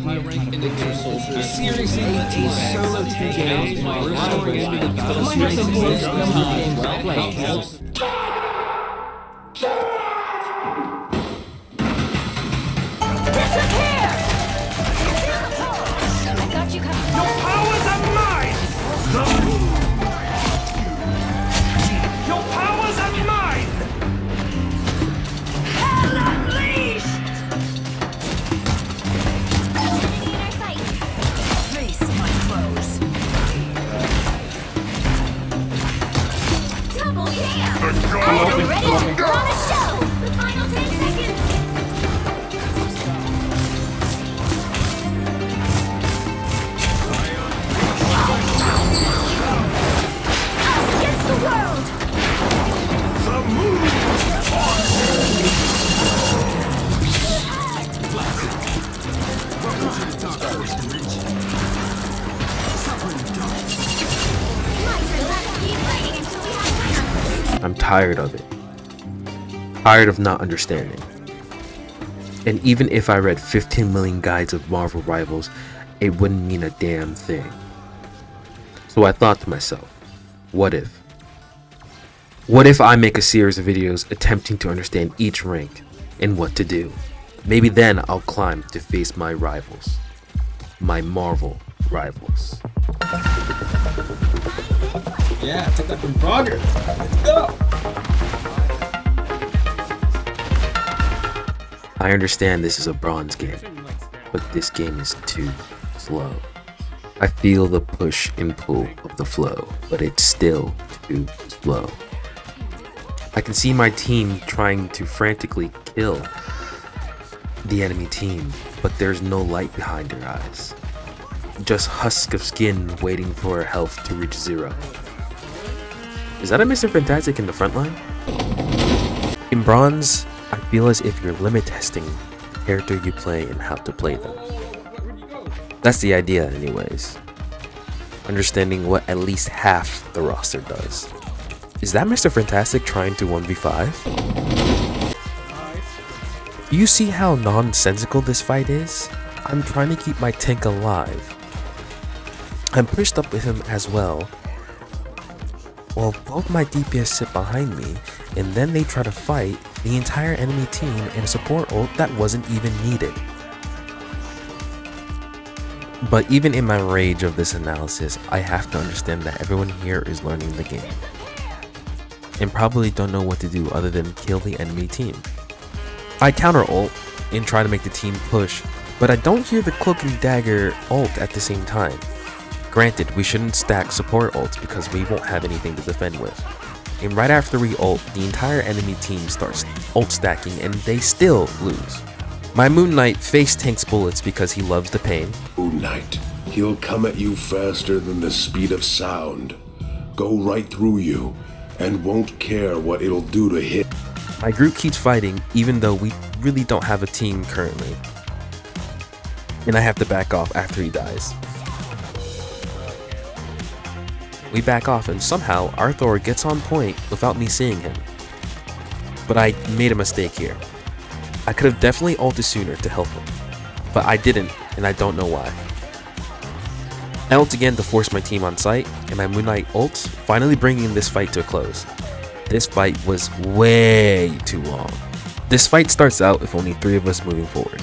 my rank indicates seriously a solo tank out my I got you covered. Your powers are mine! Your powers are mine! Hell unleashed! Face my foes. Double jam! Ready? We're on a show! The final 10 seconds! Us against the world! I'm tired of it. Tired of not understanding. And even if I read 15 million guides of Marvel Rivals, it wouldn't mean a damn thing. So I thought to myself, what if? What if I make a series of videos attempting to understand each rank and what to do? Maybe then I'll climb to face my rivals. My Marvel rivals. Yeah, take that from Frogger. Let's go. I understand this is a bronze game, but this game is too slow. I feel the push and pull of the flow, but it's still too slow. I can see my team trying to frantically kill the enemy team, but there's no light behind their eyes. Just husk of skin waiting for health to reach 0. Is that a Mr. Fantastic in the front line? In bronze, I feel as if you're limit testing the character you play and how to play them. That's the idea anyways. Understanding what at least half the roster does. Is that Mr. Fantastic trying to 1v5? Do you see how nonsensical this fight is? I'm trying to keep my tank alive. I'm pushed up with him as well, while both my DPS sit behind me, and then they try to fight the entire enemy team and a support ult that wasn't even needed. But even in my rage of this analysis, I have to understand that everyone here is learning the game, and probably don't know what to do other than kill the enemy team. I counter ult and try to make the team push, but I don't hear the cloak and dagger ult at the same time. Granted, we shouldn't stack support ults because we won't have anything to defend with. And right after we ult, the entire enemy team starts ult stacking and they still lose. My Moon Knight face tanks bullets because he loves the pain. Moon Knight, he'll come at you faster than the speed of sound. Go right through you and won't care what it'll do to hit. My group keeps fighting even though we really don't have a team currently. And I have to back off after he dies. We back off and somehow our Thor gets on point without me seeing him. But I made a mistake here. I could have definitely ulted sooner to help him, but I didn't, and I don't know why. I ult again to force my team on site, and my Moon Knight ults, finally bringing this fight to a close. This fight was way too long. This fight starts out with only 3 of us moving forward.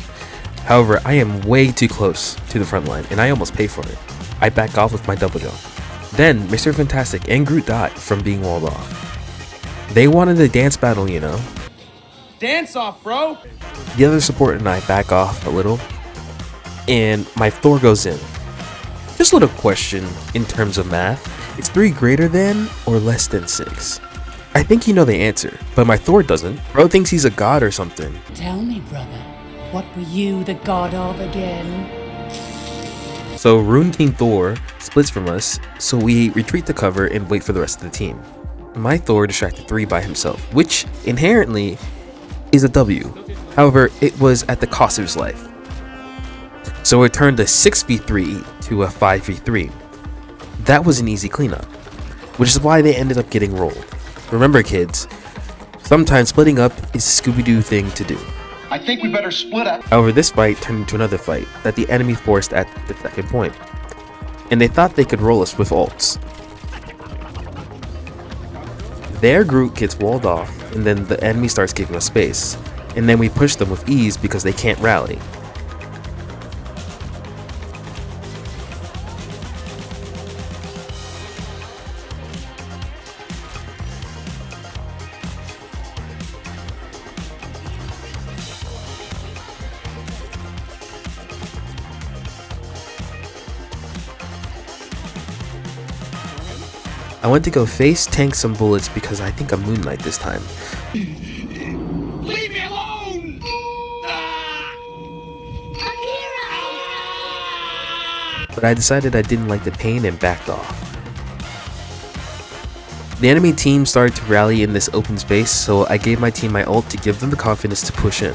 However, I am way too close to the front line, and I almost pay for it. I back off with my double jump. Then, Mr. Fantastic and Groot died from being walled off. They wanted a dance battle, you know. Dance off, bro. The other support and I back off a little, and my Thor goes in. Just a little question in terms of math. Is 3 greater than or less than 6? I think you know the answer, but my Thor doesn't. Bro thinks he's a god or something. Tell me, brother, what were you the god of again? So Rune King Thor splits from us, so we retreat to cover and wait for the rest of the team. My Thor distracted 3 by himself, which inherently is a W. However, it was at the cost of his life. So it turned a 6v3 to a 5v3. That was an easy cleanup, which is why they ended up getting rolled. Remember kids, sometimes splitting up is a Scooby-Doo thing to do. I think we better split up. However, this fight turned into another fight that the enemy forced at the second point, and they thought they could roll us with ults. Their group gets walled off, and then the enemy starts giving us space, and then we push them with ease because they can't rally. I went to go face tank some bullets because I think I'm Moonlight this time. Leave me alone! But I decided I didn't like the pain and backed off. The enemy team started to rally in this open space, so I gave my team my ult to give them the confidence to push in.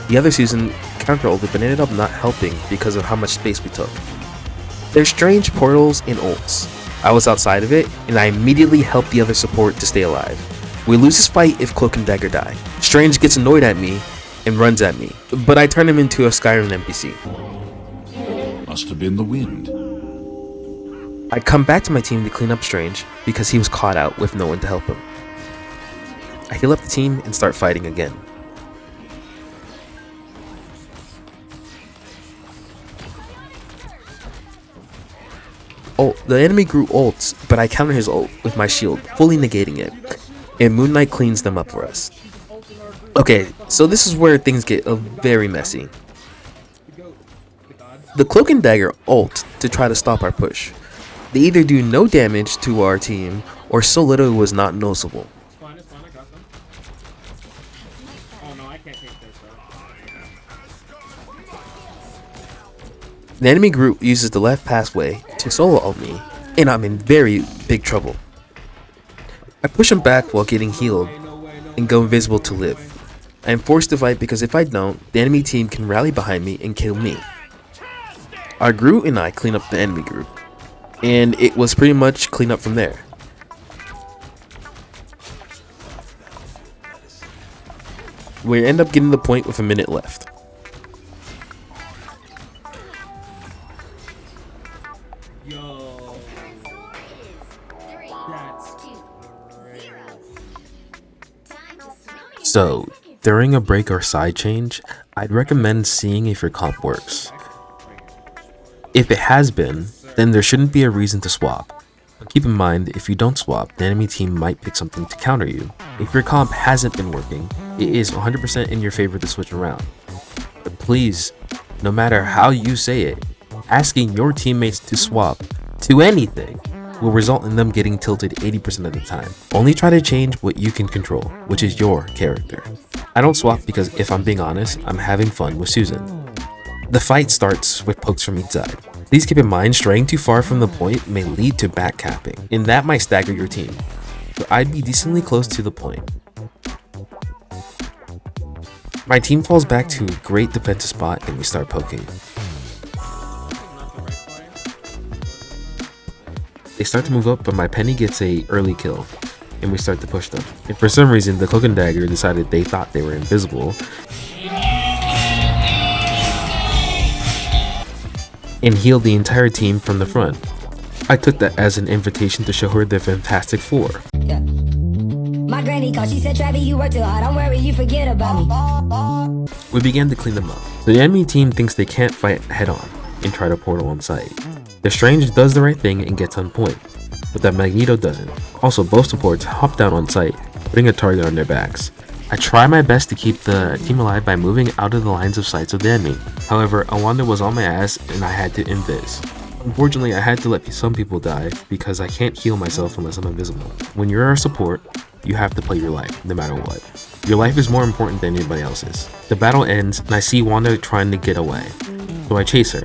The other Susan counter-ulted but ended up not helping because of how much space we took. There's strange portals and ults. I was outside of it, and I immediately helped the other support to stay alive. We lose this fight if Cloak and Dagger die. Strange gets annoyed at me and runs at me, but I turn him into a Skyrim NPC. Must have been the wind. I come back to my team to clean up Strange because he was caught out with no one to help him. I heal up the team and start fighting again. Oh, the enemy grew ults, but I counter his ult with my shield, fully negating it, and Moonlight cleans them up for us. Okay, so this is where things get very messy. The Cloak and Dagger ult to try to stop our push. They either do no damage to our team, or so little it was not noticeable. It's fine, I got them. Oh no, I can't take this though. The enemy group uses the left pathway to solo ult me, and I'm in very big trouble. I push him back while getting healed, and go invisible to live. I am forced to fight because if I don't, the enemy team can rally behind me and kill me. Our group and I clean up the enemy group, and it was pretty much clean up from there. We end up getting the point with a minute left. Yo, that's So, during a break or side change, I'd recommend seeing if your comp works. If it has been, then there shouldn't be a reason to swap. But keep in mind, if you don't swap, the enemy team might pick something to counter you. If your comp hasn't been working, it is 100% in your favor to switch around. But please, no matter how you say it, asking your teammates to swap to anything will result in them getting tilted 80% of the time. Only try to change what you can control, which is your character. I don't swap because if I'm being honest, I'm having fun with Susan. The fight starts with pokes from each side. Please keep in mind, straying too far from the point may lead to backcapping, and that might stagger your team. But I'd be decently close to the point. My team falls back to a great defensive spot and we start poking. They start to move up, but my Penny gets a early kill, and we start to push them. And for some reason, the Cloak and Dagger decided they thought they were invisible, and healed the entire team from the front. I took that as an invitation to show her the Fantastic Four. Yeah. My granny called, she said, Travis, you work too hard, don't worry, you forget about me. We began to clean them up. The enemy team thinks they can't fight head on and try to portal on site. The Strange does the right thing and gets on point, but that Magneto doesn't. Also, both supports hop down on site, putting a target on their backs. I try my best to keep the team alive by moving out of the lines of sights of the enemy. However, Awanda was on my ass and I had to invis. Unfortunately, I had to let some people die because I can't heal myself unless I'm invisible. When you're a support, you have to play your life, no matter what. Your life is more important than anybody else's. The battle ends and I see Wanda trying to get away, so I chase her.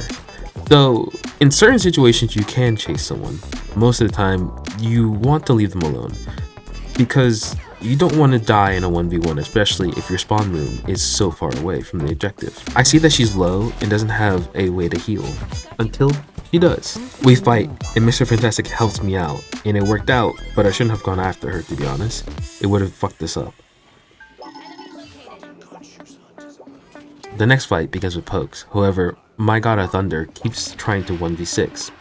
So, in certain situations you can chase someone. Most of the time, you want to leave them alone, because you don't want to die in a 1v1, especially if your spawn room is so far away from the objective. I see that she's low and doesn't have a way to heal, until she does. We fight, and Mr. Fantastic helps me out, and it worked out, but I shouldn't have gone after her, to be honest. It would have fucked this up. The next fight begins with pokes. However, my god of thunder keeps trying to 1v6.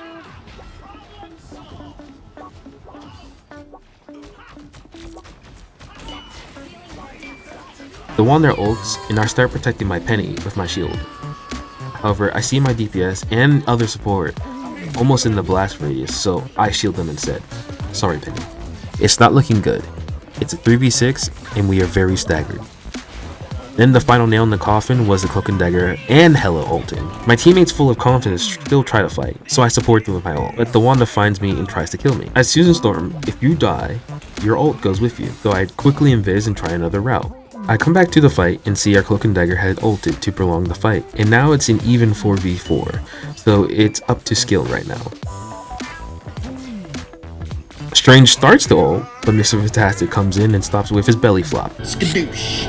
The Wander ults and I start protecting my Penny with my shield. However, I see my DPS and other support almost in the blast radius, so I shield them instead. Sorry, Penny. It's not looking good. It's a 3v6 and we are very staggered. Then the final nail in the coffin was the Cloak and Dagger and Hella ulting. My teammates full of confidence still try to fight, so I support them with my ult, but the Wanda finds me and tries to kill me. As Susan Storm, if you die, your ult goes with you, so I quickly invis and try another route. I come back to the fight and see our Cloak and Dagger had ulted to prolong the fight, and now it's an even 4v4, so it's up to skill right now. Strange starts the ult, but Mr. Fantastic comes in and stops with his belly flop. Skadoosh.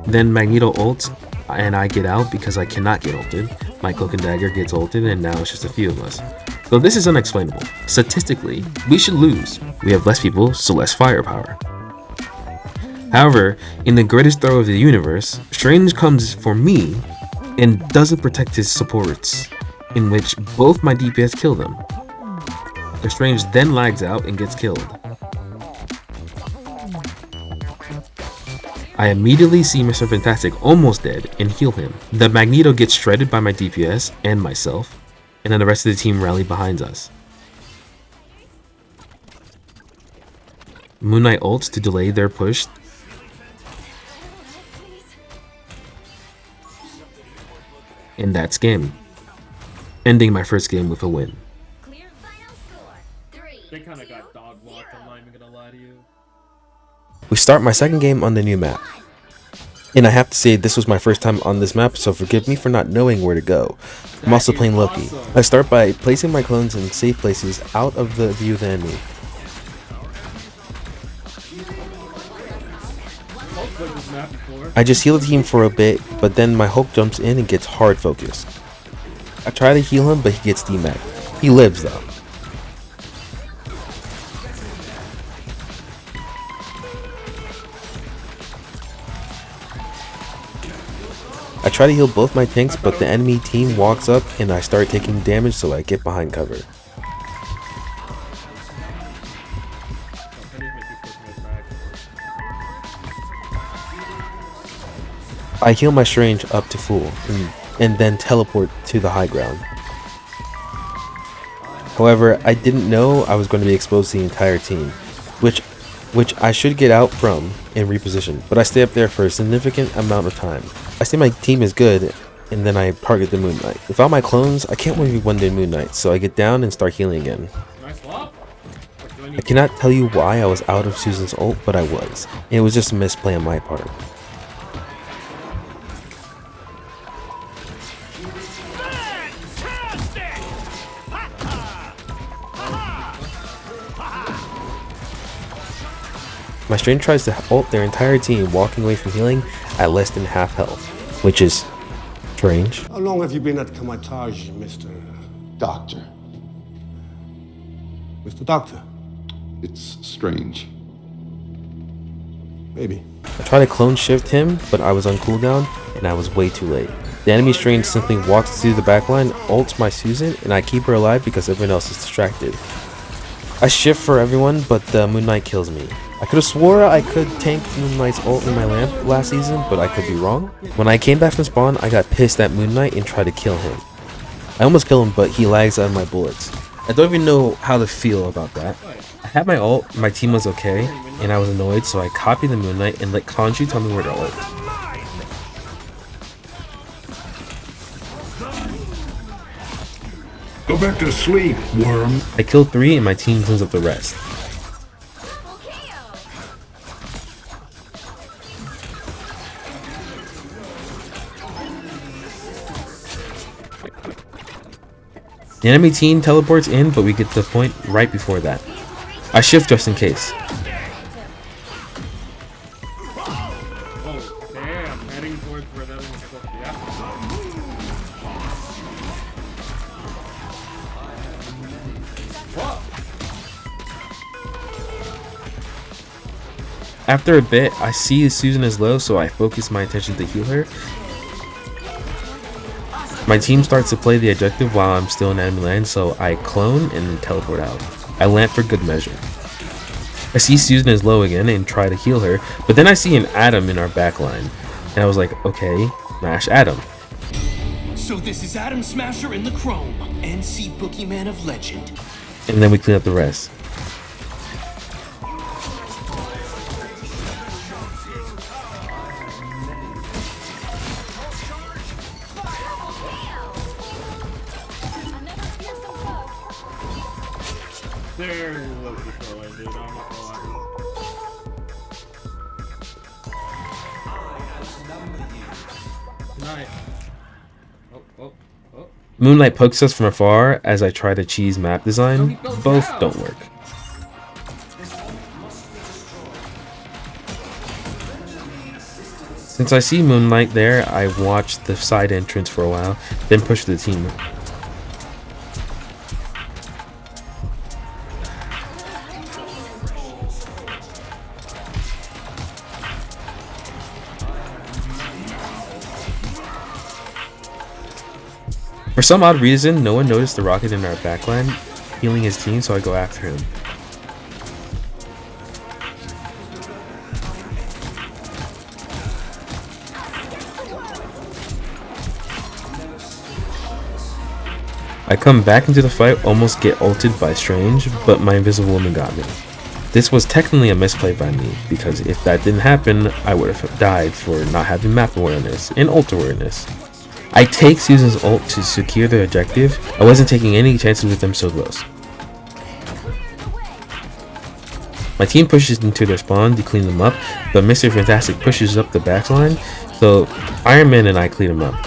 Then Magneto ults, and I get out because I cannot get ulted. My Cloak and Dagger gets ulted, and now it's just a few of us. So this is unexplainable. Statistically, we should lose. We have less people, so less firepower. However, in the greatest throw of the universe, Strange comes for me and doesn't protect his supports, in which both my DPS kill them. The Strange then lags out and gets killed. I immediately see Mr. Fantastic almost dead and heal him. The Magneto gets shredded by my DPS and myself, and then the rest of the team rally behind us. Moon Knight ults to delay their push. And that's game. Ending my first game with a win. They kind of got dog walked, I'm not even gonna lie to you. We start my second game on the new map. And I have to say this was my first time on this map, so forgive me for not knowing where to go. I'm also playing Loki. I start by placing my clones in safe places out of the view of the enemy. I just heal the team for a bit, but then my Hulk jumps in and gets hard focused. I try to heal him, but he gets demacked. He lives though. I try to heal both my tanks, but the enemy team walks up and I start taking damage, so I get behind cover. I heal my Strange up to full, and then teleport to the high ground. However, I didn't know I was going to be exposed to the entire team, which I should get out from and reposition, but I stay up there for a significant amount of time. I say my team is good, and then I target the Moon Knight. Without my clones, I can't win one day Moon Knight, so I get down and start healing again. I cannot tell you why I was out of Susan's ult, but I was. And it was just a misplay on my part. My Strange tries to ult their entire team, walking away from healing at less than half health, which is strange. How long have you been at Kamatage, Mr. Doctor. Mr. Doctor? It's strange. Maybe. I tried to clone shift him, but I was on cooldown and I was way too late. The enemy Strange simply walks through the backline, ults my Susan, and I keep her alive because everyone else is distracted. I shift for everyone, but the Moon Knight kills me. I could have swore I could tank Moon Knight's ult in my lamp last season, but I could be wrong. When I came back from spawn, I got pissed at Moon Knight and tried to kill him. I almost kill him, but he lags out of my bullets. I don't even know how to feel about that. I had my ult, my team was okay, and I was annoyed, so I copied the Moon Knight and let Khonshu tell me where to ult. Go back to sleep, worm. I kill 3 and my team cleans up the rest. The enemy team teleports in, but we get to the point right before that. I shift just in case. Oh, damn, heading towards where that one's supposed to be at. After a bit, I see Susan is low, so I focus my attention to heal her. My team starts to play the objective while I'm still in enemy land, so I clone and teleport out. I land for good measure. I see Susan is low again and try to heal her, but then I see an Adam in our backline, and I was like, okay, mash Adam. So this is Adam Smasher in the Chrome, NC Boogeyman of Legend. And then we clean up the rest. Very low control, dude. I'm not gonna lie. Night. Oh. Moonlight pokes us from afar as I try to cheese map design. Both don't work. Since I see Moonlight there, I watch the side entrance for a while, then push the team. For some odd reason, no one noticed the rocket in our backline, healing his team, so I go after him. I come back into the fight, almost get ulted by Strange, but my invisible woman got me. This was technically a misplay by me, because if that didn't happen, I would have died for not having map awareness and ult awareness. I take Susan's ult to secure the objective. I wasn't taking any chances with them so close. My team pushes into their spawn to clean them up, but Mr. Fantastic pushes up the backline, so Iron Man and I clean them up.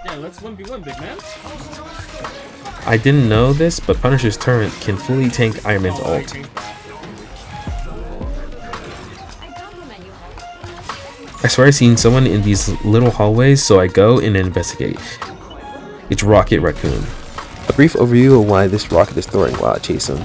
Yeah, let's 1v1, big man. I didn't know this, but Punisher's turret can fully tank Iron Man's ult. I swear I've seen someone in these little hallways, so I go and investigate. It's Rocket Raccoon. A brief overview of why this rocket is throwing while I chase him.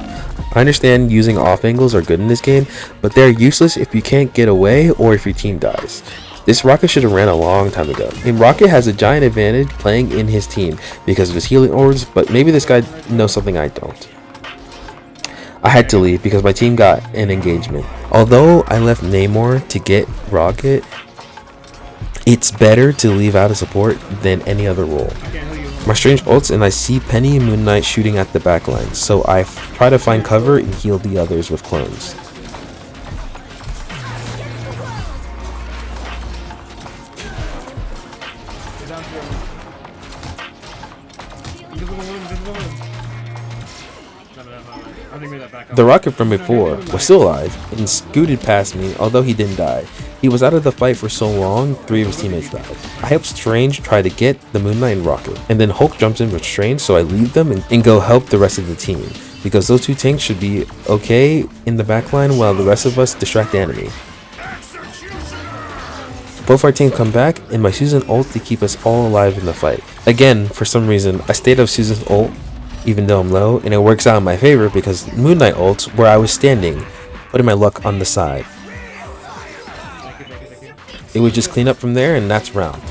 I understand using off angles are good in this game, but they're useless if you can't get away or if your team dies. This rocket should have ran a long time ago. And Rocket has a giant advantage playing in his team because of his healing orbs, but maybe this guy knows something I don't. I had to leave because my team got an engagement. Although I left Namor to get Rocket, it's better to leave out a support than any other role. My Strange ults and I see Penny and Moon Knight shooting at the backline, so I try to find cover and heal the others with clones. The rocket from before was still alive and scooted past me, although he didn't die. He was out of the fight for so long, 3 of his teammates died. I help Strange try to get the Moon Knight and Rocket, and then Hulk jumps in with Strange, so I leave them and go help the rest of the team, because those 2 tanks should be okay in the backline while the rest of us distract the enemy. Both our teams come back, and my Susan ult to keep us all alive in the fight. Again, for some reason, I stayed up Susan's ult even though I'm low, and it works out in my favor because Moon Knight ults where I was standing, putting my luck on the side. It would just clean up from there, and that's round.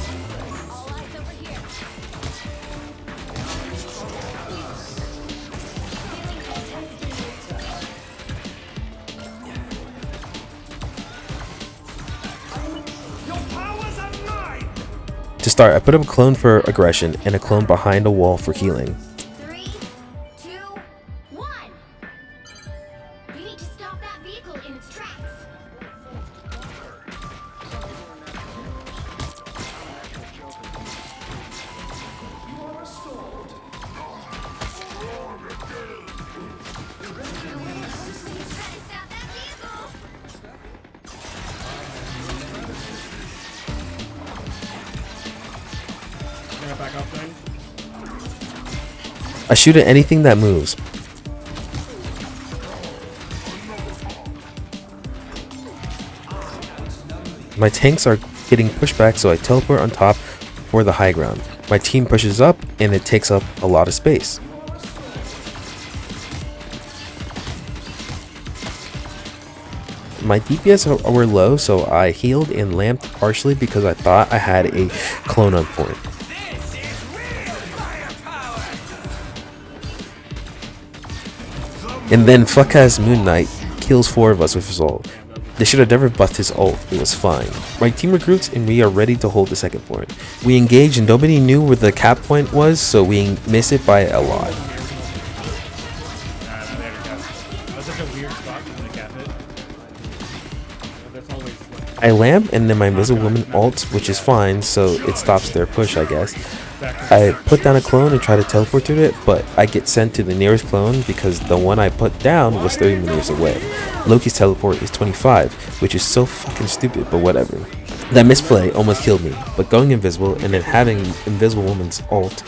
To start, I put up a clone for aggression and a clone behind a wall for healing. I shoot at anything that moves. My tanks are getting pushed back, so I teleport on top, for the high ground. My team pushes up and it takes up a lot of space. My DPS were low, so I healed and lamped partially because I thought I had a clone on point. And then fuck-ass Moon Knight kills 4 of us with his ult. They should have never buffed his ult, it was fine. My team recruits and we are ready to hold the second point. We engaged and nobody knew where the cap point was, so we missed it by a lot. I lamp and then my invisible woman ults, which is fine, so it stops their push, I guess. I put down a clone and try to teleport to it, but I get sent to the nearest clone because the one I put down was 30 meters away. Loki's teleport is 25, which is so fucking stupid, but whatever. That misplay almost killed me, but going invisible and then having invisible woman's ult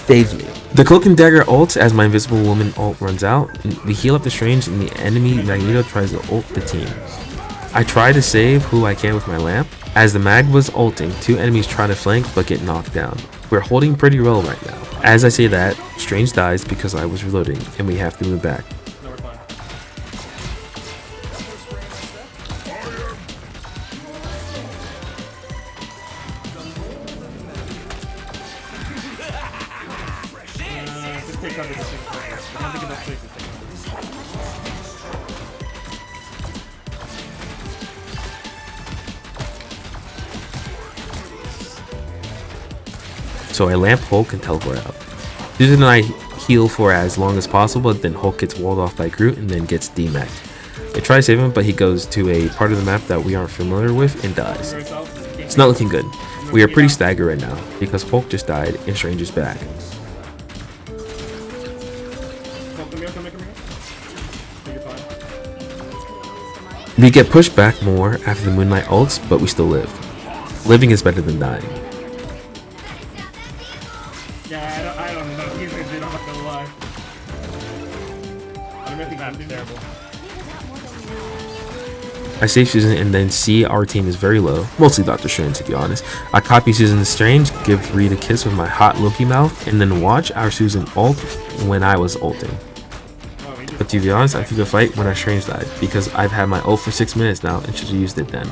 saved me. The cloak and dagger ults as my invisible woman ult runs out. We heal up the Strange and the enemy Magneto tries to ult the team. I try to save who I can with my lamp. As the mag was ulting, 2 enemies try to flank but get knocked down. We're holding pretty well right now. As I say that, Strange dies because I was reloading and we have to move back. So I lamp Hulk and teleport out. Susan and I heal for as long as possible, then Hulk gets walled off by Groot and then gets DMAC'd. I try to save him, but he goes to a part of the map that we aren't familiar with and dies. It's not looking good. We are pretty staggered right now because Hulk just died and Strange is back. We get pushed back more after the Moonlight ults, but we still live. Living is better than dying. Yeah, I don't know. He's I'm not gonna lie. I'm really terrible. I save Susan and then see our team is very low, mostly Dr. Strange to be honest. I copy Susan's Strange, give Reed a kiss with my hot Loki mouth, and then watch our Susan ult when I was ulting. But to be honest, I took a fight when our Strange died, because I've had my ult for 6 minutes now and should have used it then.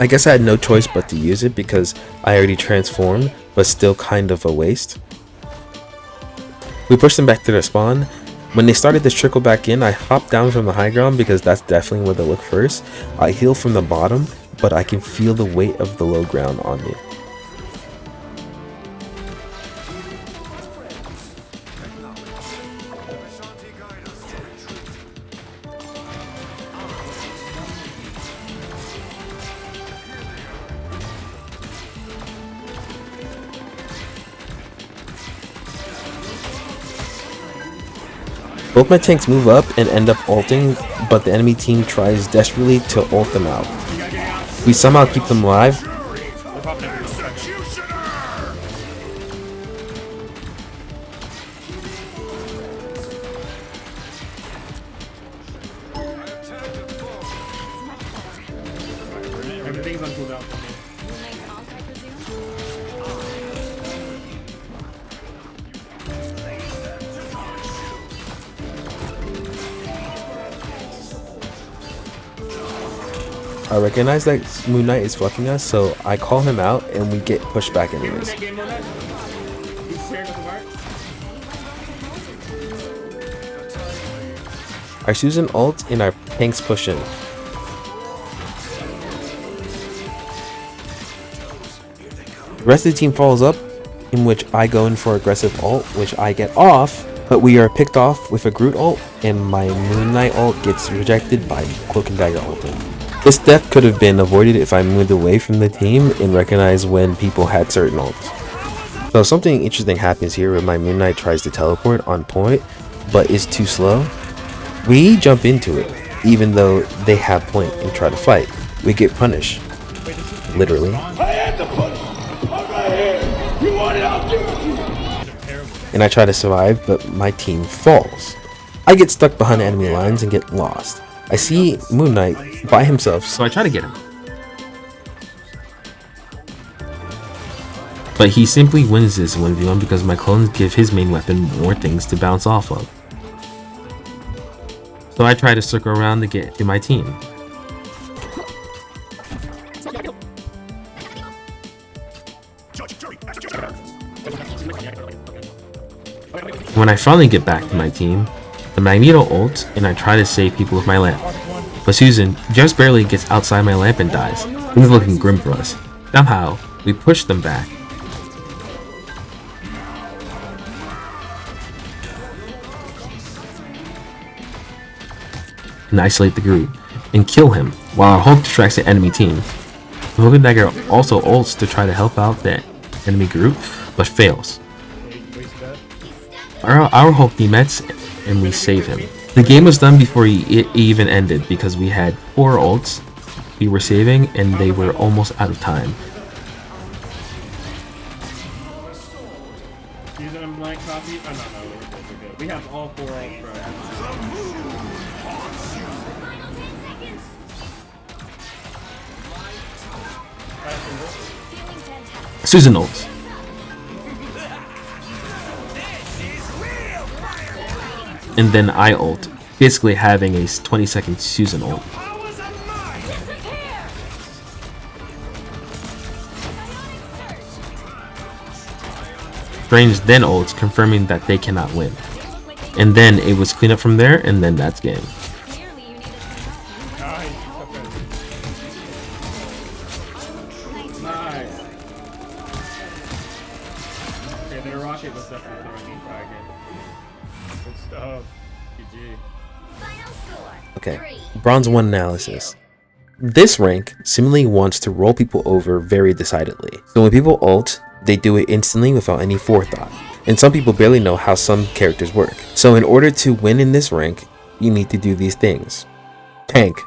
I guess I had no choice but to use it because I already transformed, but still kind of a waste. We pushed them back to their spawn. When they started to trickle back in, I hopped down from the high ground because that's definitely where they look first. I heal from the bottom, but I can feel the weight of the low ground on me. Both my tanks move up and end up ulting, but the enemy team tries desperately to ult them out. We somehow keep them alive. Everything's on cooldown for me. I recognize that Moon Knight is fucking us, so I call him out and we get pushed back anyways. Our Susan ult and our tanks push in. The rest of the team follows up, in which I go in for aggressive ult, which I get off, but we are picked off with a Groot ult, and my Moon Knight ult gets rejected by Cloak and Dagger ulting. This death could have been avoided if I moved away from the team and recognized when people had certain ults. So something interesting happens here when my Moon Knight tries to teleport on point, but is too slow. We jump into it, even though they have point and try to fight. We get punished. Literally. And I try to survive, but my team falls. I get stuck behind enemy lines and get lost. I see Moon Knight by himself, so I try to get him. But he simply wins this 1v1 because my clones give his main weapon more things to bounce off of. So I try to circle around to get to my team. When I finally get back to my team, the Magneto ults and I try to save people with my lamp. But Susan just barely gets outside my lamp and dies. Things are looking grim for us. Somehow, we push them back. And isolate the group and kill him while our Hulk distracts the enemy team. The Hulk and Dagger also ults to try to help out the enemy group, but fails. Our Hulk demets and we save him. The game was done before it even ended because we had 4 ults we were saving and they were almost out of time. Using a blank copy? Oh, no, we're good. We have all 4 ults, bro. Susan ults. And then I ult, basically having a 20-second Susan ult. Strange then ults, confirming that they cannot win. And then it was clean up from there, and then that's game. Nice. Okay, their rocket was definitely the running target. Good stuff. GG. Okay, Bronze 1 analysis. This rank seemingly wants to roll people over very decidedly. So when people ult, they do it instantly without any forethought. And some people barely know how some characters work. So in order to win in this rank, you need to do these things. Tank.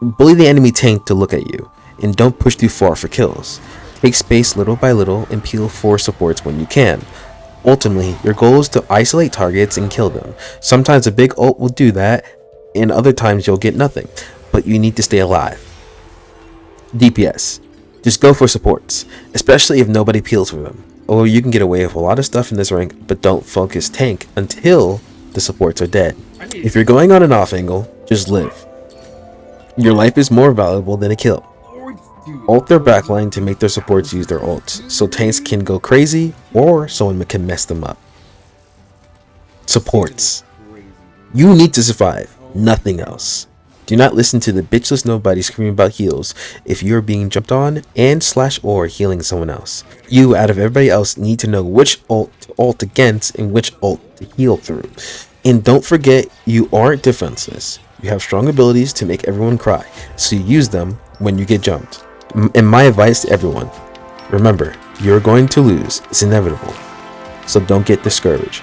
Bully the enemy tank to look at you, and don't push too far for kills. Take space little by little and peel for supports when you can. Ultimately, your goal is to isolate targets and kill them. Sometimes a big ult will do that, and other times you'll get nothing, but you need to stay alive. DPS. Just go for supports, especially if nobody peels for them. Or you can get away with a lot of stuff in this rank, but don't focus tank until the supports are dead. If you're going on an off angle, just live. Your life is more valuable than a kill. Ult their backline to make their supports use their ults, so tanks can go crazy or someone can mess them up. Supports. You need to survive, nothing else. Do not listen to the bitchless nobody screaming about heals if you're being jumped on and / or healing someone else. You, out of everybody else, need to know which ult to ult against and which ult to heal through. And don't forget, you aren't defenseless. You have strong abilities to make everyone cry, so you use them when you get jumped. And my advice to everyone, remember, you're going to lose. It's inevitable. So don't get discouraged.